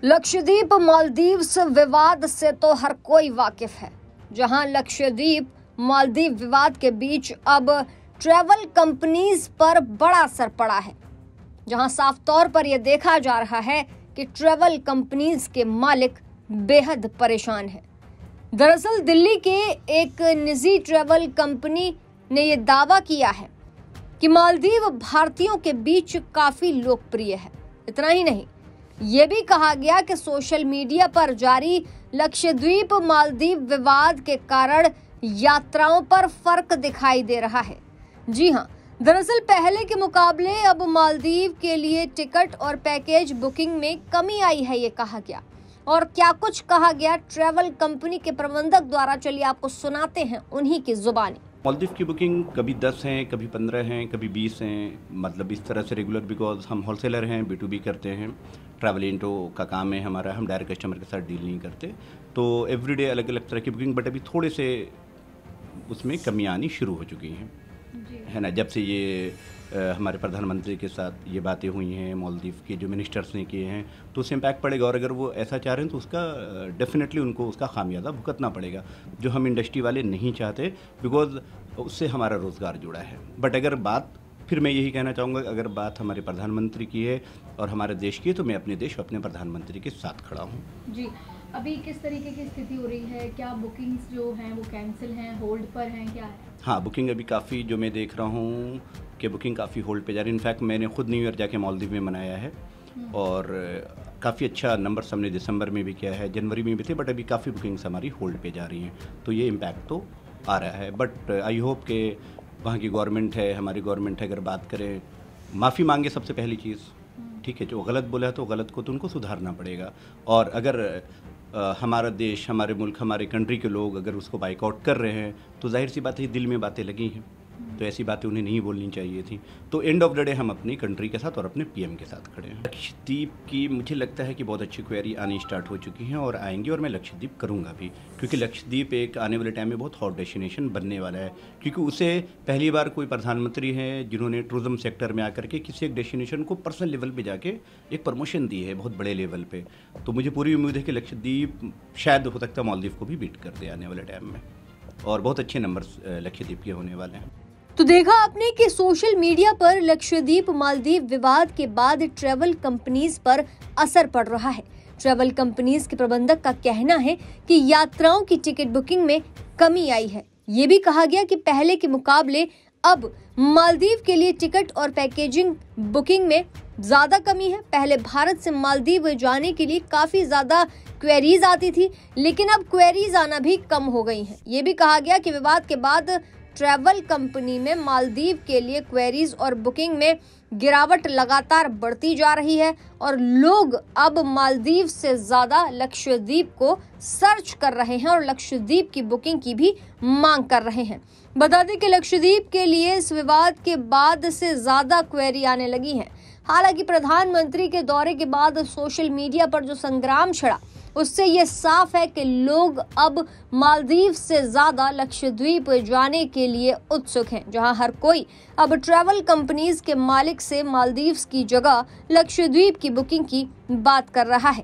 लक्षद्वीप मालदीव्स विवाद से तो हर कोई वाकिफ है। जहां लक्षद्वीप मालदीव विवाद के बीच अब ट्रैवल कंपनीज पर बड़ा असर पड़ा है, जहां साफ तौर पर यह देखा जा रहा है कि ट्रैवल कंपनीज के मालिक बेहद परेशान हैं। दरअसल दिल्ली के एक निजी ट्रैवल कंपनी ने यह दावा किया है कि मालदीव भारतीयों के बीच काफी लोकप्रिय है। इतना ही नहीं, ये भी कहा गया कि सोशल मीडिया पर जारी लक्षद्वीप मालदीव विवाद के कारण यात्राओं पर फर्क दिखाई दे रहा है। जी हां, दरअसल पहले के मुकाबले अब मालदीव के लिए टिकट और पैकेज बुकिंग में कमी आई है, ये कहा गया। और क्या कुछ कहा गया ट्रैवल कंपनी के प्रबंधक द्वारा, चलिए आपको सुनाते हैं उन्हीं की जुबानी। मालदीव की बुकिंग कभी 10 हैं, कभी 15 हैं, कभी 20 हैं, मतलब इस तरह से रेगुलर, बिकॉज हम होलसेलर हैं, B2B करते हैं, ट्रैवल एजेंटों का काम है हमारा, हम डायरेक्ट कस्टमर के साथ डील नहीं करते, तो एवरीडे अलग अलग तरह की बुकिंग, बट अभी थोड़े से उसमें कमी आनी शुरू हो चुकी हैं, है ना। जब से ये हमारे प्रधानमंत्री के साथ ये बातें हुई हैं, मालदीव के जो मिनिस्टर्स ने किए हैं, तो उससे इम्पैक्ट पड़ेगा। और अगर वो ऐसा चाह रहे हैं तो उसका डेफिनेटली उनको उसका खामियाजा भुगतना पड़ेगा, जो हम इंडस्ट्री वाले नहीं चाहते, बिकॉज उससे हमारा रोज़गार जुड़ा है। बट अगर बात, फिर मैं यही कहना चाहूँगा, अगर बात हमारे प्रधानमंत्री की है और हमारे देश की है, तो मैं अपने देश और अपने प्रधानमंत्री के साथ खड़ा हूँ। जी, अभी किस तरीके की स्थिति हो रही है? क्या बुकिंग्स जो हैं वो कैंसिल हैं, होल्ड पर हैं, क्या है? हाँ, बुकिंग अभी काफ़ी, जो मैं देख रहा हूँ कि बुकिंग काफ़ी होल्ड पे जा रही है। इनफैक्ट मैंने खुद न्यू ईयर जाके मालदीव में मनाया है और काफ़ी अच्छा नंबर्स हमने दिसंबर में भी किया है, जनवरी में भी थे, बट अभी काफ़ी बुकिंग्स हमारी होल्ड पे जा रही हैं, तो ये इम्पैक्ट तो आ रहा है। बट आई होप कि वहाँ की गवर्नमेंट है, हमारी गवर्नमेंट है, अगर बात करें, माफ़ी मांगे सबसे पहली चीज़, ठीक है। जो गलत बोला है तो गलत को तो उनको सुधारना पड़ेगा। और अगर हमारा देश, हमारे मुल्क, हमारे कंट्री के लोग अगर उसको बाइकआउट कर रहे हैं, तो जाहिर सी बात है दिल में बातें लगी हैं, तो ऐसी बातें उन्हें नहीं बोलनी चाहिए थी। तो एंड ऑफ द डे हम अपनी कंट्री के साथ और अपने PM के साथ खड़े हैं। लक्षद्वीप की मुझे लगता है कि बहुत अच्छी क्वेरी आनी स्टार्ट हो चुकी हैं और आएंगी, और मैं लक्षद्वीप करूंगा भी, क्योंकि लक्षद्वीप एक आने वाले टाइम में बहुत हॉट डेस्टिनेशन बनने वाला है, क्योंकि उसे पहली बार कोई प्रधानमंत्री हैं जिन्होंने टूरिज्म सेक्टर में आकर के किसी एक डेस्टिनेशन को पर्सनल लेवल पर जाके एक प्रमोशन दी है, बहुत बड़े लेवल पर। तो मुझे पूरी उम्मीद है कि लक्षद्वीप शायद हो सकता है मालदीव को भी बीट कर दे आने वाले टाइम में, और बहुत अच्छे नंबर्स लक्षद्वीप के होने वाले हैं। तो देखा आपने कि सोशल मीडिया पर लक्षद्वीप मालदीव विवाद के बाद ट्रैवल कंपनीज पर असर पड़ रहा है। ट्रैवल कंपनीज के प्रबंधक का कहना है कि यात्राओं की टिकट बुकिंग में कमी आई है। ये भी कहा गया कि पहले के मुकाबले अब मालदीव के लिए टिकट और पैकेजिंग बुकिंग में ज्यादा कमी है। पहले भारत से मालदीव जाने के लिए काफी ज्यादा क्वेरीज आती थी, लेकिन अब क्वेरीज आना भी कम हो गई हैं। ये भी कहा गया कि विवाद के बाद ट्रैवल कंपनी में मालदीव के लिए क्वेरीज और बुकिंग में गिरावट लगातार बढ़ती जा रही है और लोग अब मालदीव से ज्यादा लक्षद्वीप को सर्च कर रहे हैं और लक्षद्वीप की बुकिंग की भी मांग कर रहे हैं। बता दें कि लक्षद्वीप के लिए इस विवाद के बाद से ज्यादा क्वेरी आने लगी हैं। हालांकि प्रधानमंत्री के दौरे के बाद सोशल मीडिया पर जो संग्राम छिड़ा, उससे ये साफ है कि लोग अब मालदीव से ज्यादा लक्षद्वीप जाने के लिए उत्सुक हैं, जहां हर कोई अब ट्रैवल कंपनीज के मालिक से मालदीव्स की जगह लक्षद्वीप की बुकिंग की बात कर रहा है।